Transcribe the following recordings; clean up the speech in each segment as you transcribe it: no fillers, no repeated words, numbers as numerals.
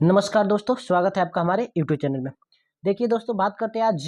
नमस्कार दोस्तों, स्वागत है आपका हमारे यूट्यूब चैनल में। देखिए दोस्तों, बात करते हैं आज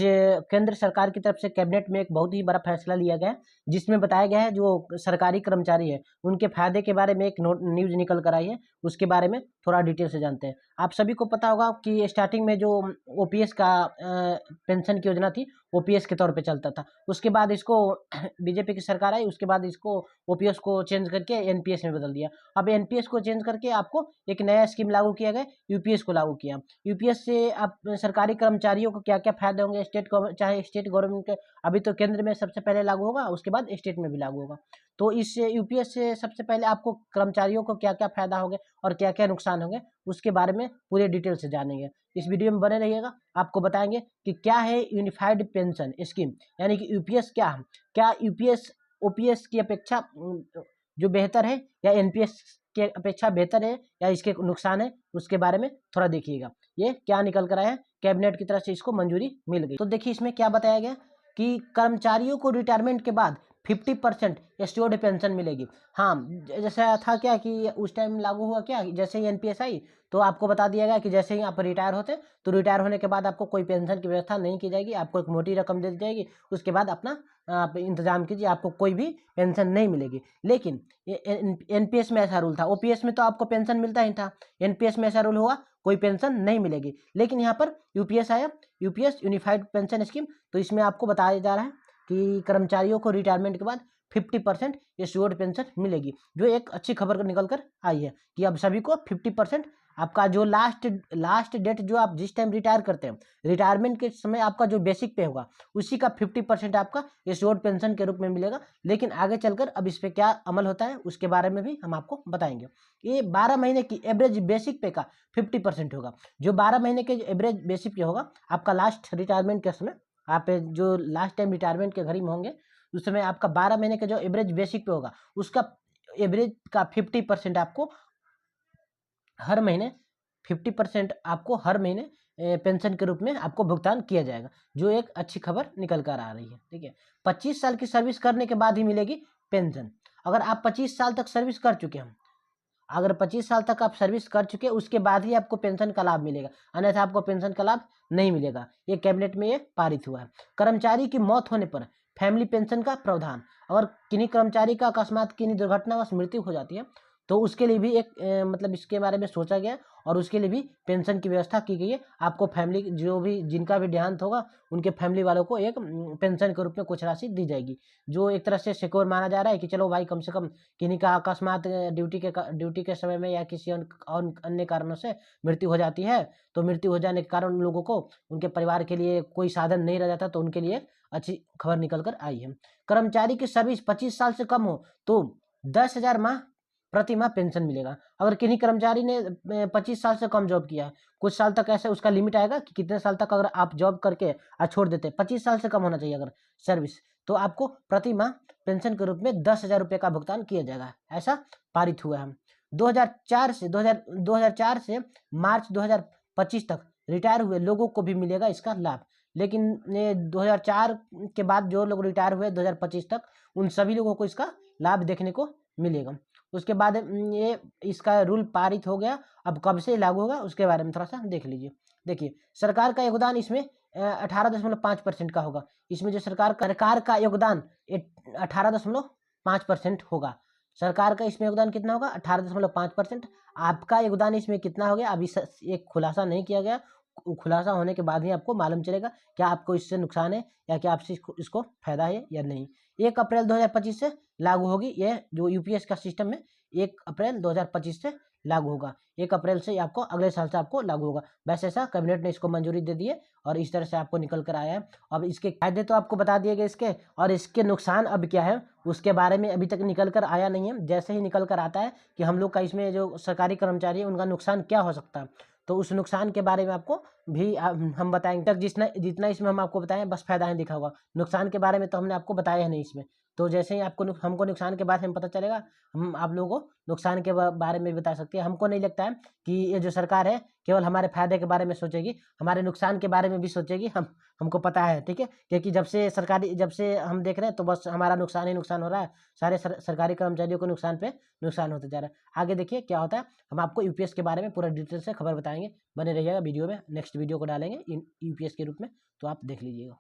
केंद्र सरकार की तरफ से कैबिनेट में एक बहुत ही बड़ा फैसला लिया गया है, जिसमें बताया गया है जो सरकारी कर्मचारी है उनके फायदे के बारे में एक न्यूज़ निकल कर आई है। उसके बारे में थोड़ा डिटेल से जानते हैं। आप सभी को पता होगा कि स्टार्टिंग में जो ओपीएस का पेंशन की योजना थी, ओपीएस के तौर पे चलता था। उसके बाद इसको बीजेपी की सरकार आई, उसके बाद इसको ओपीएस को चेंज करके एनपीएस में बदल दिया। अब एनपीएस को चेंज करके आपको एक नया स्कीम लागू किया गया, यूपीएस को लागू किया। यूपीएस से आप सरकारी कर्मचारियों को क्या क्या फायदे होंगे, चाहे स्टेट गवर्नमेंट के, अभी तो केंद्र में सबसे पहले लागू होगा, उसके बाद स्टेट में भी लागू होगा। तो इस यूपीएस से सबसे पहले आपको कर्मचारियों को क्या क्या फायदा होंगे और क्या क्या नुकसान होंगे, उसके बारे में पूरे डिटेल से जानेंगे। इस वीडियो में बने रहिएगा, आपको बताएंगे कि क्या है यूनिफाइड पेंशन स्कीम, यानी कि यूपीएस क्या है, क्या यूपीएस ओपीएस की अपेक्षा जो बेहतर है या एनपीएस के अपेक्षा बेहतर है या इसके नुकसान है, उसके बारे में थोड़ा देखिएगा। ये क्या निकल कर आया है, कैबिनेट की तरफ से इसको मंजूरी मिल गई। तो देखिए इसमें क्या बताया गया कि कर्मचारियों को रिटायरमेंट के बाद 50% एस्योर्ड पेंशन मिलेगी। हाँ, जैसा था क्या कि उस टाइम लागू हुआ क्या, जैसे ही एनपीएस आई तो आपको बता दिया गया कि जैसे ही आप रिटायर होते तो रिटायर होने के बाद आपको कोई पेंशन की व्यवस्था नहीं की जाएगी, आपको एक मोटी रकम दे दी जाएगी। उसके बाद अपना आप इंतजाम कीजिए, आपको कोई भी पेंशन नहीं मिलेगी। लेकिन एनपीएस में ऐसा रूल था, ओपीएस में तो आपको पेंशन मिलता ही था, एनपीएस में ऐसा रूल हुआ कोई पेंशन नहीं मिलेगी। लेकिन यहाँ पर यूपीएस आया, यूपीएस यूनिफाइड पेंशन स्कीम, तो इसमें आपको बताया जा रहा है कि कर्मचारियों को रिटायरमेंट के बाद 50% एश्योर्ड पेंशन मिलेगी, जो एक अच्छी खबर निकल कर आई है कि अब सभी को 50% आपका जो लास्ट डेट जो आप जिस टाइम रिटायर करते हैं, रिटायरमेंट के समय आपका जो बेसिक पे होगा उसी का 50% आपका एश्योर्ड पेंशन के रूप में मिलेगा। लेकिन आगे चलकर अब इस पर क्या अमल होता है उसके बारे में भी हम आपको बताएंगे। ये 12 महीने की एवरेज बेसिक पे का 50% होगा। जो 12 महीने के एवरेज बेसिक पे होगा आपका लास्ट रिटायरमेंट के समय, आप जो लास्ट टाइम रिटायरमेंट के घड़ी में होंगे उस समय आपका 12 महीने के जो एवरेज बेसिक पे होगा उसका एवरेज का 50% आपको हर महीने 50% आपको हर महीने पेंशन के रूप में आपको भुगतान किया जाएगा, जो एक अच्छी खबर निकल कर आ रही है। ठीक है, 25 साल की सर्विस करने के बाद ही मिलेगी पेंशन। अगर आप 25 साल तक सर्विस कर चुके हैं, अगर 25 साल तक आप सर्विस कर चुके उसके बाद ही आपको पेंशन का लाभ मिलेगा, अन्यथा आपको पेंशन का लाभ नहीं मिलेगा। ये कैबिनेट में ये पारित हुआ है। कर्मचारी की मौत होने पर फैमिली पेंशन का प्रावधान, अगर किन्हीं कर्मचारी का अकस्मात किन्हीं दुर्घटनावश मृत्यु हो जाती है तो उसके लिए भी एक मतलब इसके बारे में सोचा गया और उसके लिए भी पेंशन की व्यवस्था की गई है। आपको फैमिली जो भी जिनका भी देहांत होगा उनके फैमिली वालों को एक पेंशन के रूप में कुछ राशि दी जाएगी, जो एक तरह से सिक्योर माना जा रहा है कि चलो भाई कम से कम किन्हीं का अकस्मात ड्यूटी के समय में या किसी अन्य कारणों से मृत्यु हो जाती है, तो मृत्यु हो जाने के कारण उन लोगों को उनके परिवार के लिए कोई साधन नहीं रह जाता, तो उनके लिए अच्छी खबर निकल कर आई है। कर्मचारी की सर्विस 25 साल से कम हो तो 10,000 माह प्रति माह पेंशन मिलेगा। अगर किन्हीं कर्मचारी ने 25 साल से कम जॉब किया है, कुछ साल तक ऐसे उसका लिमिट आएगा कि कितने साल तक अगर आप जॉब करके छोड़ देते, 25 साल से कम होना चाहिए अगर सर्विस, तो आपको प्रति माह पेंशन के रूप में 10,000 रुपये का भुगतान किया जाएगा। ऐसा पारित हुआ है। 2004 से मार्च 2025 तक रिटायर हुए लोगों को भी मिलेगा इसका लाभ। लेकिन ये 2004 के बाद जो लोग रिटायर हुए 2025 तक, उन सभी लोगों को इसका लाभ देखने को मिलेगा। उसके बाद ये इसका रूल पारित हो गया। अब कब से लागू होगा उसके बारे में थोड़ा सा देख लीजिए। देखिए, सरकार का योगदान इसमें 18.5% का होगा। इसमें जो सरकार का योगदान 18.5% होगा। सरकार का इसमें योगदान कितना होगा? 18.5%। आपका योगदान इसमें कितना हो गया अभी एक खुलासा नहीं किया गया। खुलासा होने के बाद ही आपको मालूम चलेगा क्या आपको इससे नुकसान है या क्या आपसे इसको फायदा है या नहीं। 1 अप्रैल 2025 से लागू होगी ये जो यूपीएस का सिस्टम है, 1 अप्रैल 2025 से लागू होगा। 1 अप्रैल से आपको अगले साल से आपको लागू होगा। वैसे ऐसा कैबिनेट ने इसको मंजूरी दे दी है और इस तरह से आपको निकल कर आया है। अब इसके फायदे तो आपको बता दिए गए इसके, और इसके नुकसान अब क्या है उसके बारे में अभी तक निकल कर आया नहीं है। जैसे ही निकल कर आता है कि हम लोग का इसमें जो सरकारी कर्मचारी है उनका नुकसान क्या हो सकता है, तो उस नुकसान के बारे में आपको भी हम बताएंगे। तक जितना जितना इसमें हम आपको बताएं बस फायदा ही दिखा होगा, नुकसान के बारे में तो हमने आपको बताया है नहीं इसमें। तो जैसे ही आपको हमको नुकसान के बारे में पता चलेगा, हम आप लोगों को नुकसान के बारे में भी बता सकते हैं। हमको नहीं लगता है कि ये जो सरकार है केवल हमारे फायदे के बारे में सोचेगी, हमारे नुकसान के बारे में भी सोचेगी। हमको पता है, ठीक है, क्योंकि जब से हम देख रहे हैं तो बस हमारा नुकसान ही नुकसान हो रहा है। सारे सरकारी कर्मचारियों को नुकसान पे नुकसान होता जा रहा है। आगे देखिए क्या होता है, हम आपको यूपीएस के बारे में पूरा डिटेल से खबर बताएंगे। बने रहिएगा वीडियो में, नेक्स्ट वीडियो को डालेंगे यूपीएस के रूप में, तो आप देख लीजिएगा।